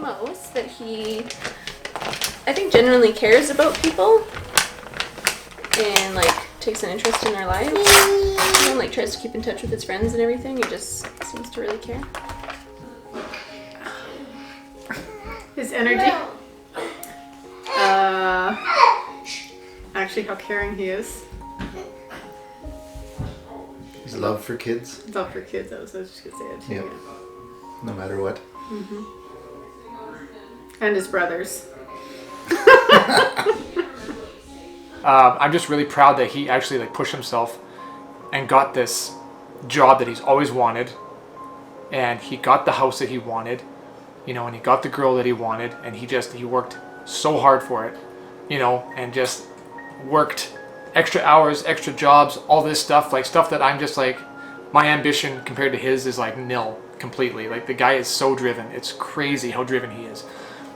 most, that he, I think, genuinely cares about people and like takes an interest in their lives. You know, like tries to keep in touch with his friends and everything. He just seems to really care. His energy. Actually, how caring he is. His love for kids. His love for kids. I was just gonna say it too. Yeah. No matter what. Mm-hmm. And his brothers. I'm just really proud that he actually like pushed himself and got this job that he's always wanted, and he got the house that he wanted, you know, and he got the girl that he wanted, and he worked so hard for it, you know, and just worked extra hours, extra jobs, all this stuff, like stuff that I'm just like, my ambition compared to his is like nil completely. Like the guy is so driven. It's crazy how driven he is.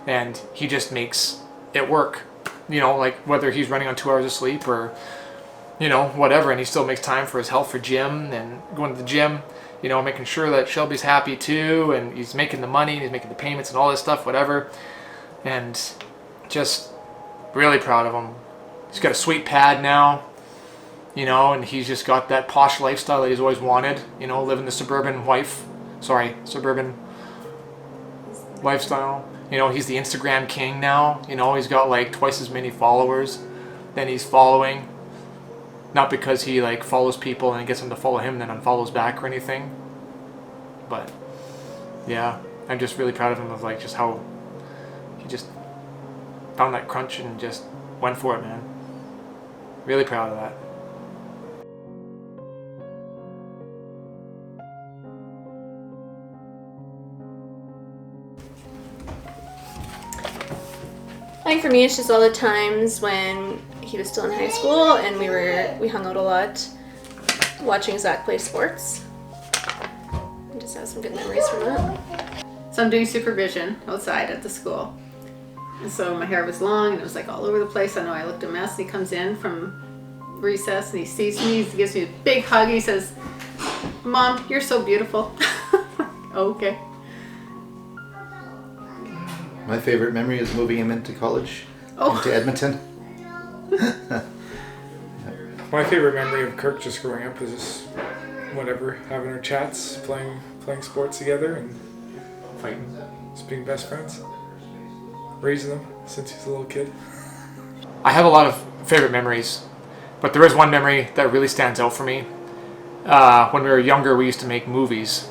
And he just makes it work, you know, like whether he's running on 2 hours of sleep or, you know, whatever. And he still makes time for his health, for gym and going to the gym, you know, making sure that Shelby's happy too. And he's making the money and he's making the payments and all this stuff, whatever. And just really proud of him. He's got a sweet pad now, you know, and he's just got that posh lifestyle that he's always wanted, you know, living the suburban lifestyle. You know, he's the Instagram king now. You know, he's got like twice as many followers than he's following. Not because he like follows people and gets them to follow him and then unfollows back or anything. But yeah, I'm just really proud of him of like just how he just found that crunch and just went for it, man. Really proud of that. I think for me, it's just all the times when he was still in high school and we hung out a lot watching Zach play sports. I just have some good memories from that. So I'm doing supervision outside at the school. And so my hair was long and it was like all over the place. I know I looked a mess, and he comes in from recess and he sees me, he gives me a big hug, he says, "Mom, you're so beautiful." Okay. My favorite memory is moving him into college, into Edmonton. My favorite memory of Kirk just growing up is just whatever, having our chats, playing sports together and fighting, just being best friends. Raising him since he was a little kid. I have a lot of favorite memories, but there is one memory that really stands out for me. When we were younger, we used to make movies.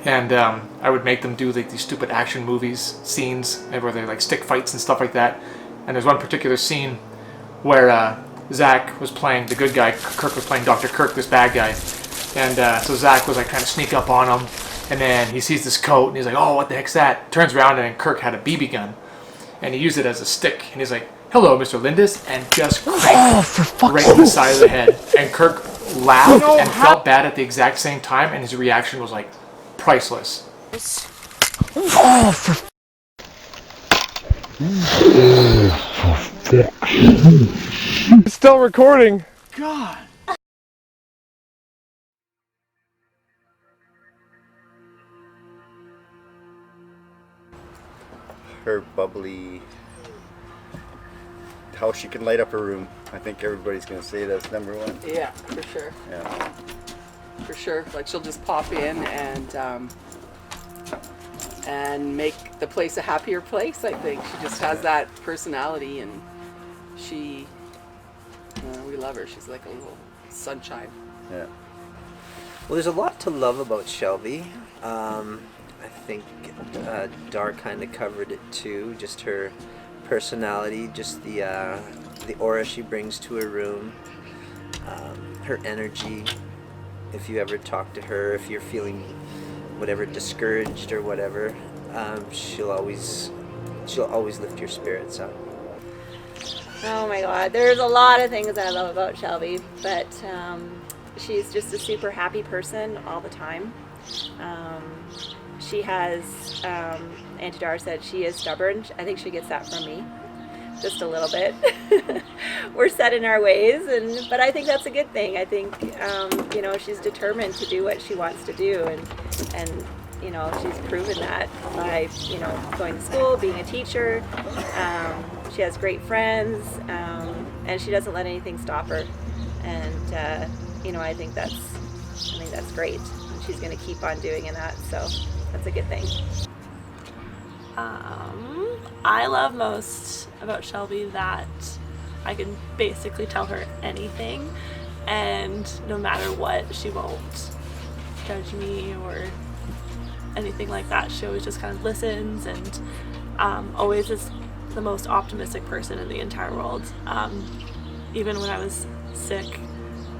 And I would make them do like these stupid action movies, scenes, where they're like stick fights and stuff like that. And there's one particular scene where Zach was playing the good guy, Kirk was playing Dr. Kirk, this bad guy. And so Zach was like trying to sneak up on him. And then he sees this coat and he's like, "Oh, what the heck's that?" Turns around and Kirk had a BB gun. And he used it as a stick. And he's like, "Hello, Mr. Lindis," and just cranked right in the side of the head. And Kirk laughed and felt bad at the exact same time. And his reaction was like, priceless. Oh, for It's still recording. God. Her bubbly, how she can light up her room. I think everybody's gonna say that's number one. Yeah, for sure. Yeah. For sure. Like she'll just pop in and make the place a happier place. I think she just has that personality, and we love her. She's like a little sunshine. Yeah. Well, there's a lot to love about Shelby. I think Dar kind of covered it too. Just her personality, just the aura she brings to her room, her energy. If you ever talk to her, if you're feeling whatever discouraged or whatever, she'll always lift your spirits up. Oh my God, there's a lot of things I love about Shelby, but she's just a super happy person all the time. She has, Auntie Dar said she is stubborn. I think she gets that from me, just a little bit. We're set in our ways, but I think that's a good thing. I think, she's determined to do what she wants to do, and you know, she's proven that by, you know, going to school, being a teacher. She has great friends, and she doesn't let anything stop her. And you know, I think that's great. And she's going to keep on doing that, so that's a good thing. I love most about Shelby that I can basically tell her anything, and no matter what, she won't judge me or anything like that. She always just kind of listens, and always is the most optimistic person in the entire world. Even when I was sick,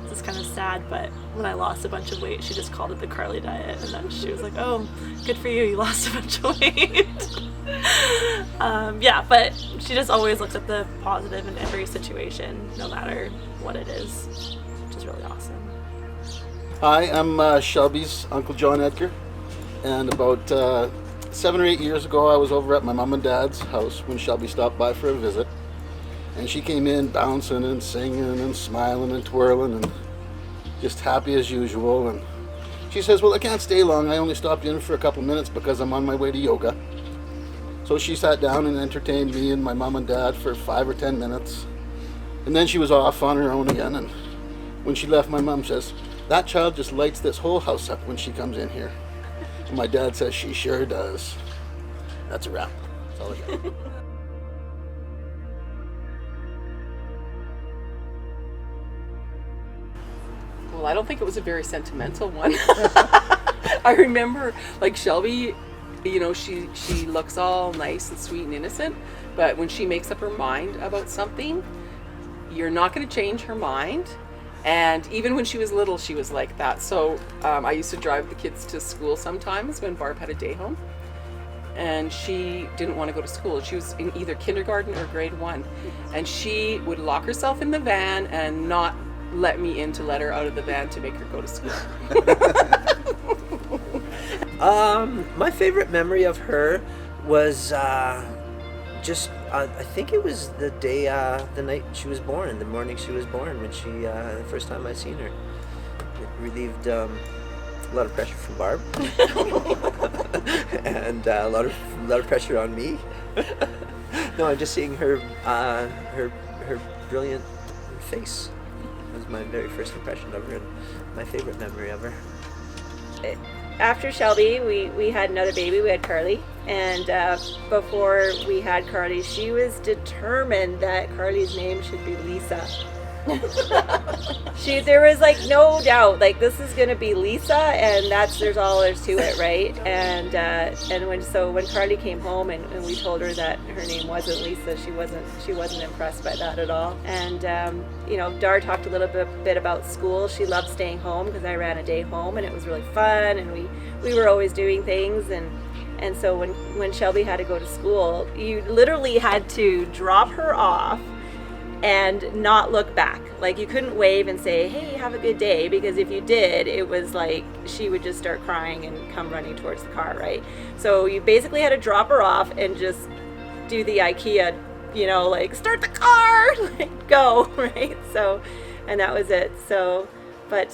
this is kind of sad, but when I lost a bunch of weight, she just called it the Carly diet, and then she was like, oh, good for you, you lost a bunch of weight. Yeah, but she just always looks at the positive in every situation, no matter what it is, which is really awesome. Hi, I'm Shelby's Uncle John Edgar, and about 7 or 8 years ago I was over at my mom and dad's house when Shelby stopped by for a visit, and she came in bouncing and singing and smiling and twirling and just happy as usual. And she says, well, I can't stay long, I only stopped in for a couple minutes because I'm on my way to yoga. So she sat down and entertained me and my mom and dad for 5 or 10 minutes, and then she was off on her own again. And when she left, my mom says, that child just lights this whole house up when she comes in here. And my dad says, she sure does. That's a wrap. That's all I got. Well, I don't think it was a very sentimental one. I remember, like, Shelby, you know, she looks all nice and sweet and innocent, but when she makes up her mind about something, you're not going to change her mind. And even when she was little, she was like that. So I used to drive the kids to school sometimes when Barb had a day home, and she didn't want to go to school. She was in either kindergarten or grade 1, and she would lock herself in the van and not let me in to let her out of the van to make her go to school. My favorite memory of her was just I think it was the day, the night she was born, the morning she was born, when she the first time I seen her. It relieved a lot of pressure from Barb, and a lot of pressure on me. No, I'm just seeing her her brilliant face. That was my very first impression of her, and my favorite memory of her. After Shelby, we had another baby. We had Carly, and before we had Carly, she was determined that Carly's name should be Lisa. There was like no doubt, like, this is gonna be Lisa, and there's all there's to it, right? And when Carly came home and we told her that her name wasn't Lisa, she wasn't impressed by that at all. And you know, Dar talked a little bit about school. She loved staying home because I ran a day home, and it was really fun, and we were always doing things. And so when Shelby had to go to school, you literally had to drop her off and not look back. Like, you couldn't wave and say, hey, have a good day, because if you did, it was like she would just start crying and come running towards the car, right? So you basically had to drop her off and just do the IKEA, you know, like, start the car, like, go, right? So, and that was it. So, but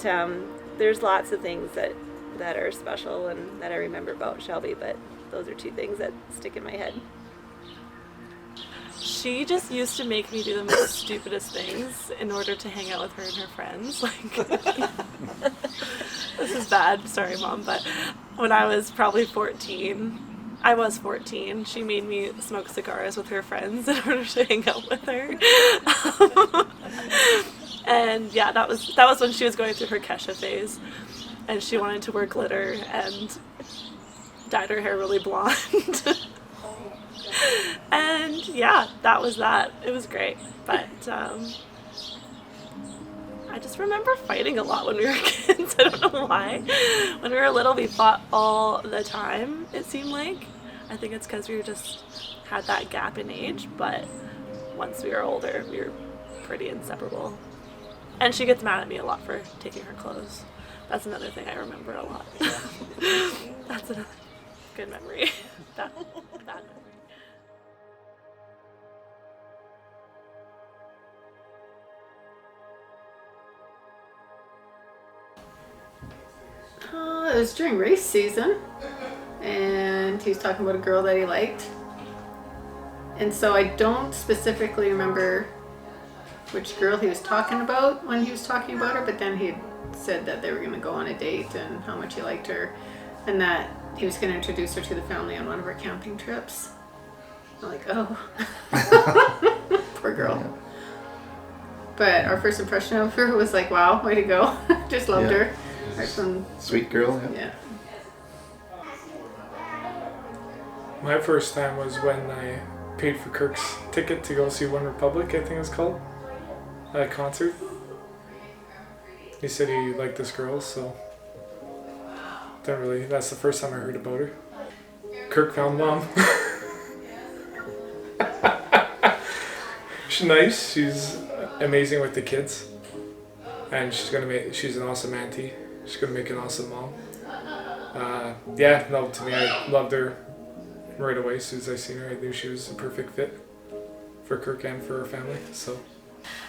there's lots of things that are special and that I remember about Shelby, but those are two things that stick in my head. She just used to make me do the most stupidest things in order to hang out with her and her friends. Like, this is bad, sorry Mom, but when I was probably 14, she made me smoke cigars with her friends in order to hang out with her. And yeah, that was when she was going through her Kesha phase, and she wanted to wear glitter and dyed her hair really blonde. And yeah, that was that. It was great, but I just remember fighting a lot when we were kids. I don't know why. When we were little, we fought all the time, it seemed like. I think it's because we just had that gap in age, but once we were older, we were pretty inseparable. And she gets mad at me a lot for taking her clothes. That's another thing I remember a lot. That's another good memory. Bad memory. It was during race season. and he was talking about a girl that he liked. And so I don't specifically remember which girl he was talking about when he was talking about her, but then he said that they were going to go on a date and how much he liked her, and that he was going to introduce her to the family on one of our camping trips. I'm like, oh, poor girl. Yeah. But our first impression of her was like, wow, way to go. Just loved her. Right from, Sweet girl. Yeah. yeah. My first time was when I paid for Kirk's ticket to go see One Republic, I think it was called, at a concert. He said he liked this girl, so that's the first time I heard about her. Kirk found Mom. She's nice, she's amazing with the kids, and she's an awesome auntie. She's gonna make an awesome mom. To me, I loved her right away. As soon as I seen her, I knew she was a perfect fit for Kirk and for our family. So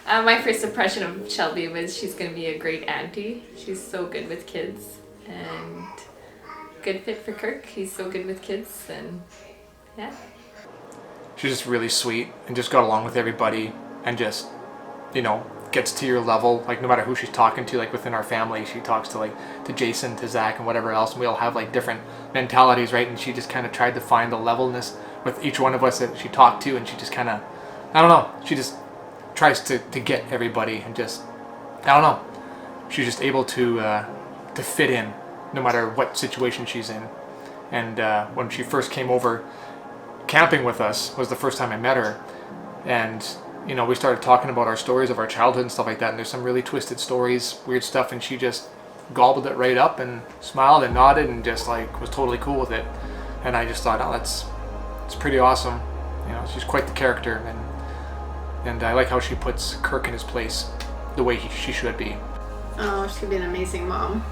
my first impression of Shelby was she's going to be a great auntie. She's so good with kids and good fit for Kirk. He's so good with kids, and yeah. She's just really sweet and just got along with everybody and just, gets to your level. Like no matter who she's talking to, like within our family, she talks to Jason, to Zach, and whatever else. And we all have like different mentalities, right? And she just kind of tried to find the levelness with each one of us that she talked to, and she just kind of, I don't know, she just tries to get everybody and just, I don't know. She's just able to fit in no matter what situation she's in. And when she first came over camping with us was the first time I met her, and we started talking about our stories of our childhood and stuff like that, and there's some really twisted stories, weird stuff, and she just gobbled it right up and smiled and nodded and just like was totally cool with it. And I just thought, oh, it's pretty awesome. She's quite the character, and I like how she puts Kirk in his place the way she should be. Oh, she's gonna be an amazing mom,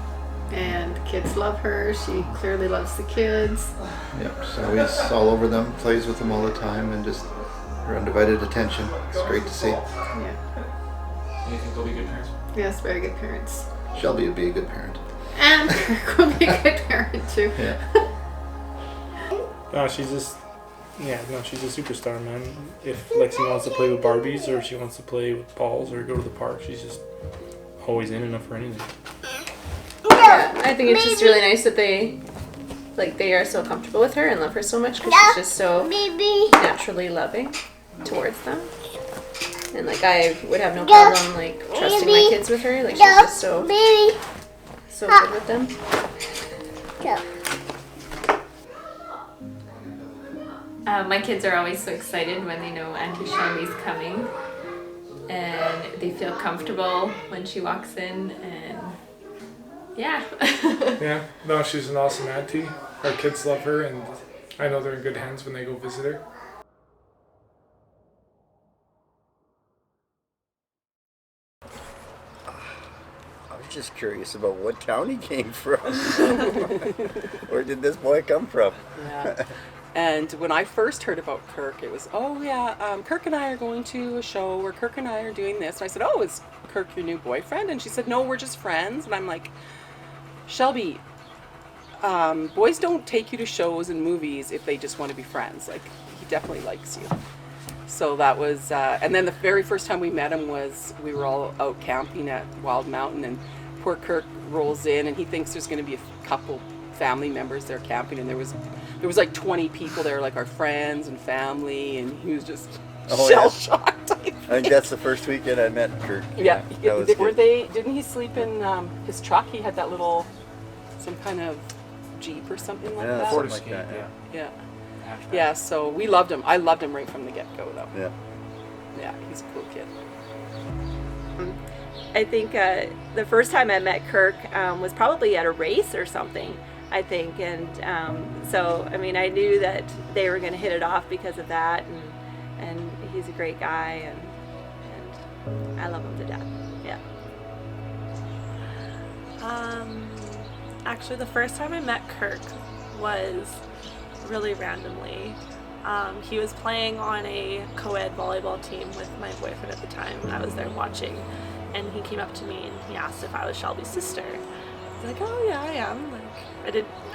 and the kids love her. She clearly loves the kids. Yep, she's always all over them, plays with them all the time, and just her undivided attention. It's great to see. Yeah. You think they'll be good parents? Yes, very good parents. Shelby would be a good parent. And Kirk will be a good parent too. Yeah. She's a superstar, man. If Lexi wants to play with Barbies, or if she wants to play with balls or go to the park, she's just always in enough for anything. Yeah, I think it's just really nice that they are so comfortable with her and love her so much, because she's just so naturally loving towards them. And I would have no problem trusting my kids with her. She's just so good with them. My kids are always so excited when they know Auntie Shelby's coming, and they feel comfortable when she walks in, and yeah. Yeah, no, she's an awesome auntie. Our kids love her, and I know they're in good hands when they go visit her. I was just curious about what town he came from. Where did this boy come from? Yeah. And when I first heard about Kirk, it was, Kirk and I are going to a show where Kirk and I are doing this. And I said, oh, is Kirk your new boyfriend? And she said, no, we're just friends. And I'm like, Shelby, boys don't take you to shows and movies if they just want to be friends. He definitely likes you. So that was, and then the very first time we met him was, we were all out camping at Wild Mountain, and poor Kirk rolls in, and he thinks there's going to be a couple family members there camping, and there was 20 people there, our friends and family, and he was just shell-shocked. I think that's the first weekend I met Kirk. Yeah. Didn't he sleep in his truck? He had that little, some kind of Jeep or something like that? Something like that, yeah. Yeah, so we loved him. I loved him right from the get-go, though. Yeah. Yeah, he's a cool kid. I think the first time I met Kirk was probably at a race or something, I think. And I knew that they were going to hit it off because of that. And he's a great guy, and I love him to death. Yeah. Actually, the first time I met Kirk was really randomly. He was playing on a co-ed volleyball team with my boyfriend at the time. I was there watching, and he came up to me and he asked if I was Shelby's sister. was like, oh yeah, I am. Like,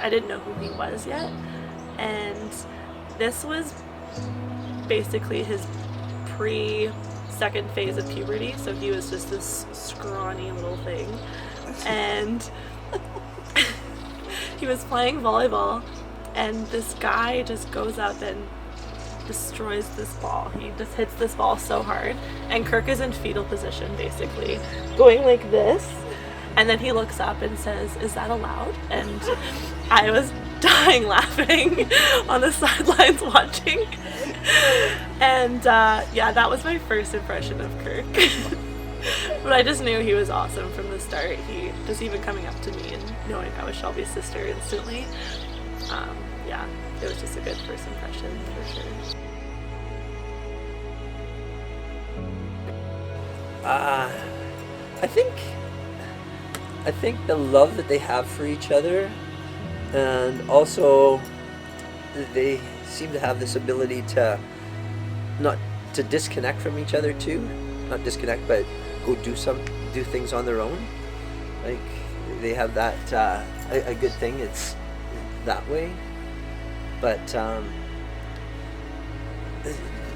I didn't know who he was yet. And this was basically his second phase of puberty, so he was just this scrawny little thing. And he was playing volleyball, and this guy just goes up and destroys this ball. He just hits this ball so hard, and Kirk is in fetal position, basically, going like this. And then he looks up and says, "Is that allowed?" And I was dying laughing on the sidelines watching. And yeah, that was my first impression of Kirk. But I just knew he was awesome from the start. He just even coming up to me and knowing I was Shelby's sister instantly. Yeah, it was just a good first impression for sure. I think the love that they have for each other, and also they seem to have this ability to not to disconnect from each other too. Not disconnect, but go do things on their own. Like they have that a good thing. It's that way, but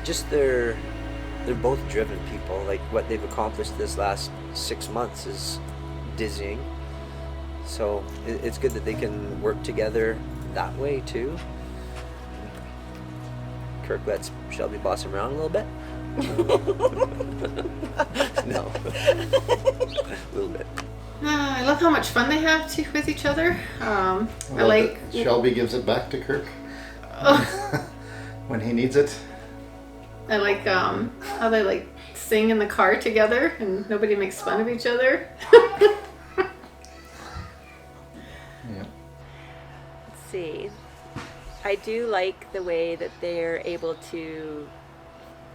just they're both driven people. Like what they've accomplished this last 6 months is dizzying. So it's good that they can work together that way too. Kirk lets Shelby boss him around a little bit. No, a little bit. I love how much fun they have with each other. I Well, like Shelby gives it back to Kirk when he needs it. I like how they like sing in the car together and nobody makes fun of each other. Yeah. Let's see. I do like the way that they're able to,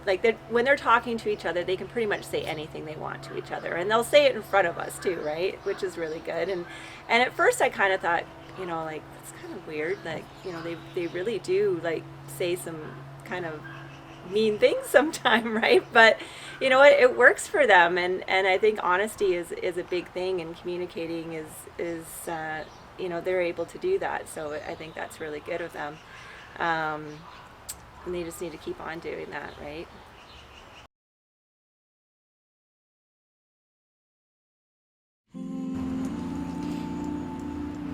like, when they're talking to each other, they can pretty much say anything they want to each other, and they'll say it in front of us too, right? Which is really good. And at first I kind of thought, you know, like, it's kind of weird, like, you know, they really do like say some kind of mean things sometime, right? But you know what, it works for them, and I think honesty is a big thing, and communicating is you know, they're able to do that, so I think that's really good of them, and they just need to keep on doing that, right?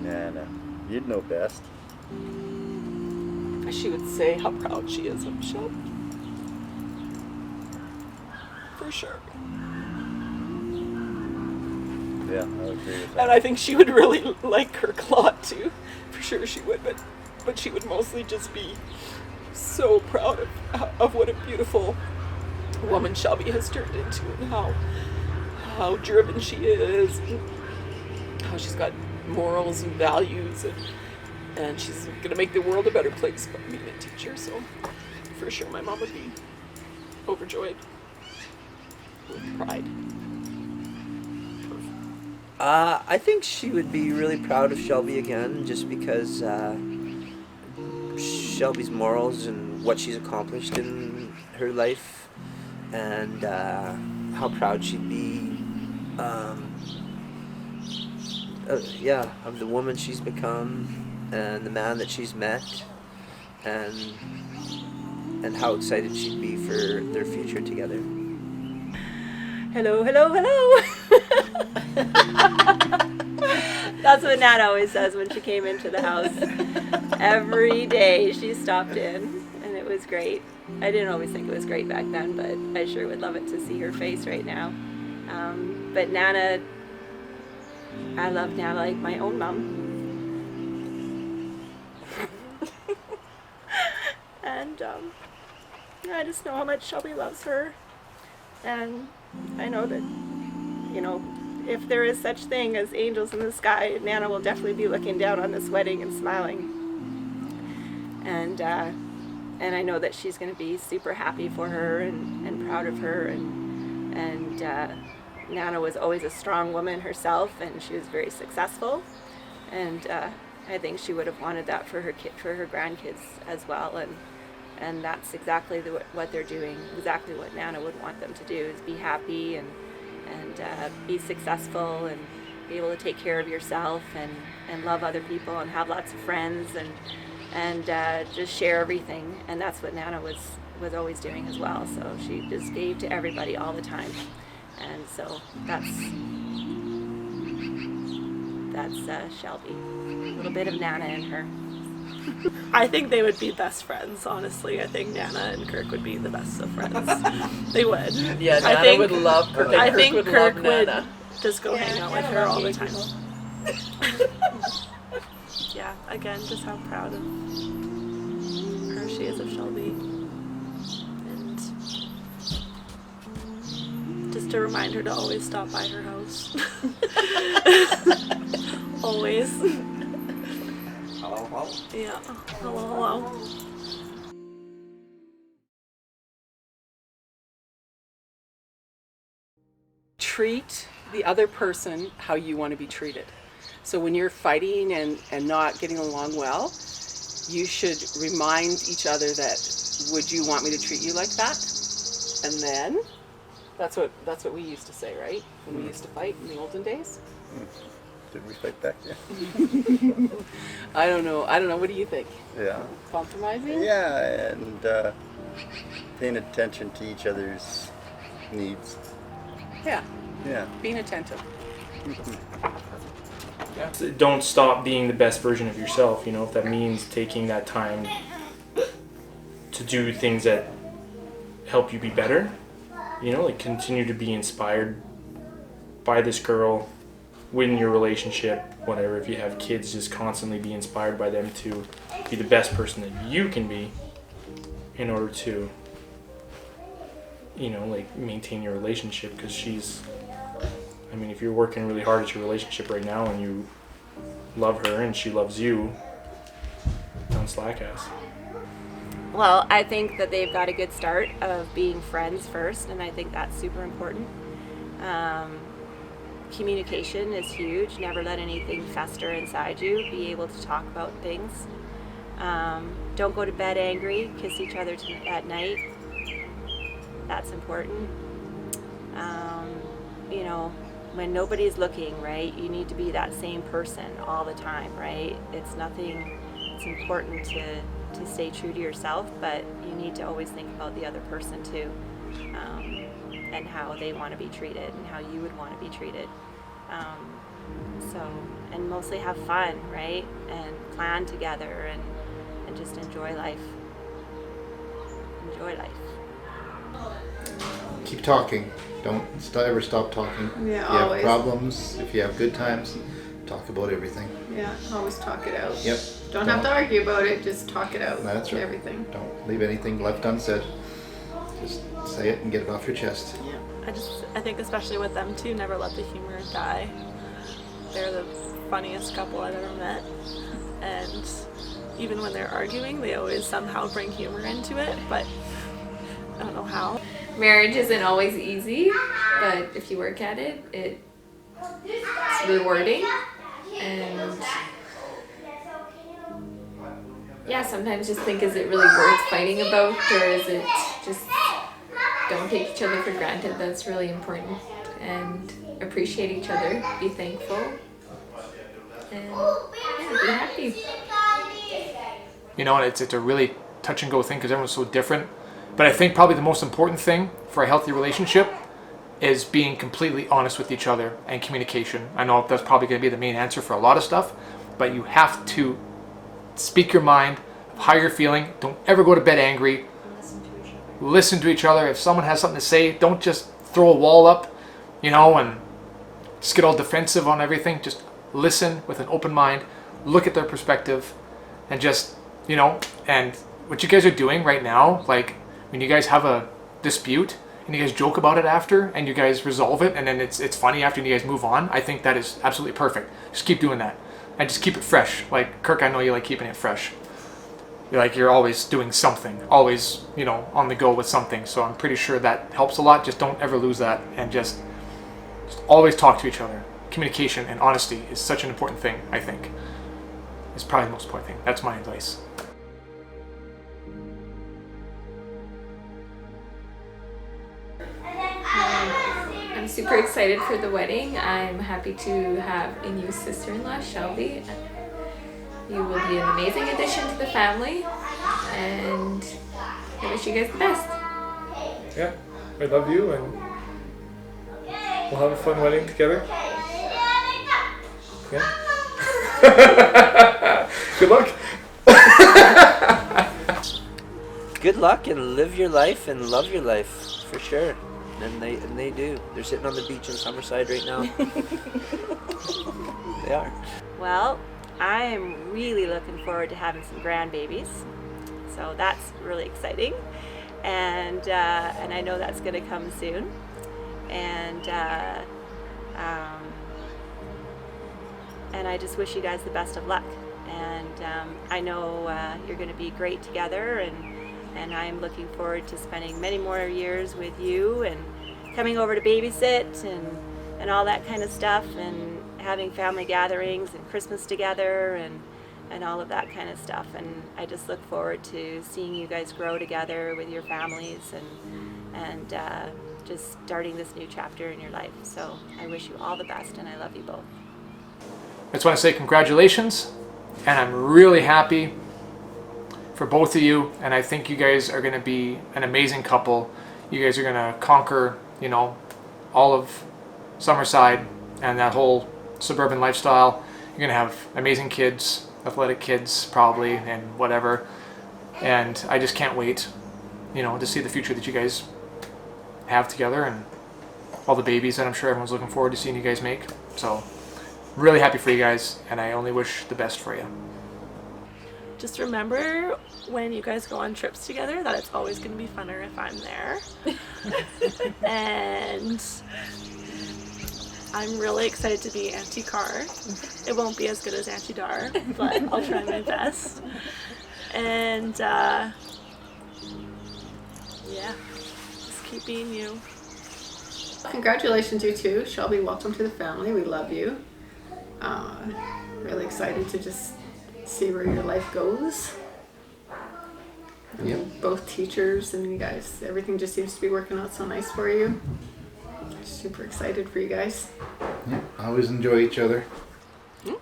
Nana, you'd know best. She would say how proud she is of Shelby. For sure. Yeah, I would agree with that. And I think she would really like Kirk a lot too. For sure she would, but she would mostly just be so proud of what a beautiful woman Shelby has turned into, and how driven she is, and how she's got morals and values, and she's gonna make the world a better place by being a teacher. So for sure my mom would be overjoyed with pride. I think she would be really proud of Shelby again, just because Shelby's morals and what she's accomplished in her life, and how proud she'd be, yeah, of the woman she's become and the man that she's met, and how excited she'd be for their future together. Hello, hello, hello. That's what Nat always says when she came into the house. Every day she stopped in, and it was great. I didn't always think it was great back then, but I sure would love it to see her face right now. But Nana, I love Nana like my own mom. And I just know how much Shelby loves her. And I know that, you know, if there is such thing as angels in the sky, Nana will definitely be looking down on this wedding and smiling. And I know that she's going to be super happy for her and proud of her. And Nana was always a strong woman herself, and she was very successful. And I think she would have wanted that for her grandkids as well. And that's exactly what they're doing, exactly what Nana would want them to do, is be happy and be successful be able to take care of yourself and love other people and have lots of friends and just share everything. And that's what Nana was always doing as well. So she just gave to everybody all the time. And so that's Shelby. A little bit of Nana in her. I think they would be best friends, honestly. I think Nana and Kirk would be the best of friends. They would. Yeah, Nana would love Kirk. I think Kirk would Nana. just go hang out with her all the time. Yeah, again, just how proud of her she is of Shelby. And just to remind her to always stop by her house. Always. Hello, hello. Yeah. Hello, hello. Treat the other person how you want to be treated. So when you're fighting and not getting along well, you should remind each other that, would you want me to treat you like that? And then, that's what we used to say, right? When we used to fight in the olden days. Did we fight back then? I don't know. What do you think? Yeah. Compromising? Yeah, and paying attention to each other's needs. Yeah. Yeah. Being attentive. So don't stop being the best version of yourself, you know, if that means taking that time to do things that help you be better, you know, like continue to be inspired by this girl, win your relationship, whatever. If you have kids, just constantly be inspired by them to be the best person that you can be in order to, you know, like maintain your relationship, because I mean, if you're working really hard at your relationship right now and you love her and she loves you, don't slack ass. Well, I think that they've got a good start of being friends first, and I think that's super important. Communication is huge. Never let anything fester inside you. Be able to talk about things. Don't go to bed angry. Kiss each other at night. That's important. You know, when nobody's looking, right, you need to be that same person all the time, right? It's important to stay true to yourself, but you need to always think about the other person too, and how they want to be treated and how you would want to be treated. And mostly have fun, right? And plan together and just enjoy life. Enjoy life. Keep talking. Don't ever stop talking. Yeah, if you always. have problems, if you have good times, talk about everything. Yeah, always talk it out. Yep. Don't have to argue about it, just talk it out. That's right. Everything. Don't leave anything left unsaid. Just say it and get it off your chest. Yeah. I think especially with them too, never let the humor die. They're the funniest couple I've ever met. And even when they're arguing, they always somehow bring humor into it, but I don't know how. Marriage isn't always easy, but if you work at it, it's rewarding. And yeah, sometimes just think, is it really worth fighting about, or is it just don't take each other for granted? That's really important. And appreciate each other, be thankful, and yeah, be happy. You know, it's a really touch and go thing because everyone's so different. But I think probably the most important thing for a healthy relationship is being completely honest with each other and communication. I know that's probably going to be the main answer for a lot of stuff, but you have to speak your mind, how you're feeling. Don't ever go to bed angry. Listen to each other. If someone has something to say, don't just throw a wall up, you know, and just get all defensive on everything. Just listen with an open mind, look at their perspective, and just, you know, and what you guys are doing right now, like when you guys have a dispute and you guys joke about it after and you guys resolve it and then it's funny after and you guys move on, I think that is absolutely perfect. Just keep doing that and just keep it fresh. Like Kirk, I know you like keeping it fresh. You're always doing something, always, you know, on the go with something. So I'm pretty sure that helps a lot. Just don't ever lose that and just always talk to each other. Communication and honesty is such an important thing, I think. It's probably the most important thing. That's my advice. I'm I'm super excited for the wedding. I'm happy to have a new sister-in-law, Shelby. You will be an amazing addition to the family, and I wish you guys the best. Yeah, I love you, and we'll have a fun wedding together. Yeah. Good luck. Good luck and live your life and love your life for sure. And they do. They're sitting on the beach in Summerside right now. They are. Well, I am really looking forward to having some grandbabies, so that's really exciting, and I know that's going to come soon, and I just wish you guys the best of luck, and I know you're going to be great together, and I'm looking forward to spending many more years with you and coming over to babysit and all that kind of stuff, and having family gatherings and Christmas together and all of that kind of stuff. And I just look forward to seeing you guys grow together with your families and just starting this new chapter in your life. So I wish you all the best, and I love you both. I just want to say congratulations, and I'm really happy for both of you, and I think you guys are going to be an amazing couple. You guys are going to conquer, you know, all of Summerside and that whole suburban lifestyle. You're going to have amazing kids, athletic kids probably, and whatever. And I just can't wait, you know, to see the future that you guys have together and all the babies that I'm sure everyone's looking forward to seeing you guys make. So really happy for you guys, and I only wish the best for you. Just remember when you guys go on trips together that it's always going to be funner if I'm there. And I'm really excited to be Auntie Car. It won't be as good as Auntie Dar, but I'll try my best. And yeah, just keep being you. Congratulations, you two. Shelby, welcome to the family. We love you. Really excited to just see where your life goes. Yep. Both teachers, and you guys, everything just seems to be working out so nice for you. Super excited for you guys. Yeah, always enjoy each other.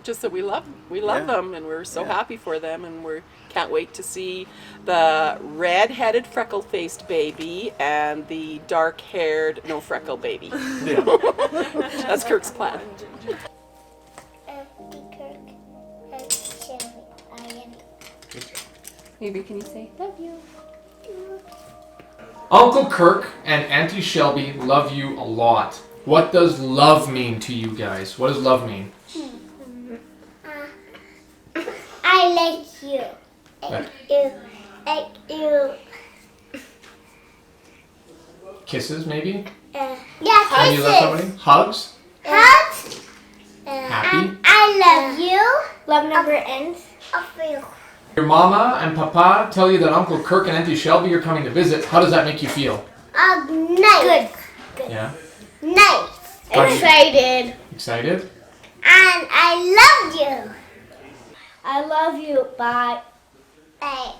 Just that we love them, and we're so happy for them, and we can't wait to see the red-headed, freckle-faced baby and the dark-haired, no freckle baby. Yeah. That's Kirk's plan. Maybe can you say love you? Uncle Kirk and Auntie Shelby love you a lot. What does love mean to you guys? What does love mean? I like you. Like you. Kisses, maybe? Yeah, When you love somebody? kisses. Hugs? Hugs. Happy? I love you. Love never ends. I feel. Your mama and papa tell you that Uncle Kirk and Auntie Shelby are coming to visit. How does that make you feel? Nice. Good. Yeah? Nice. How do you- Excited. Excited? And I love you. I love you. Bye. Bye.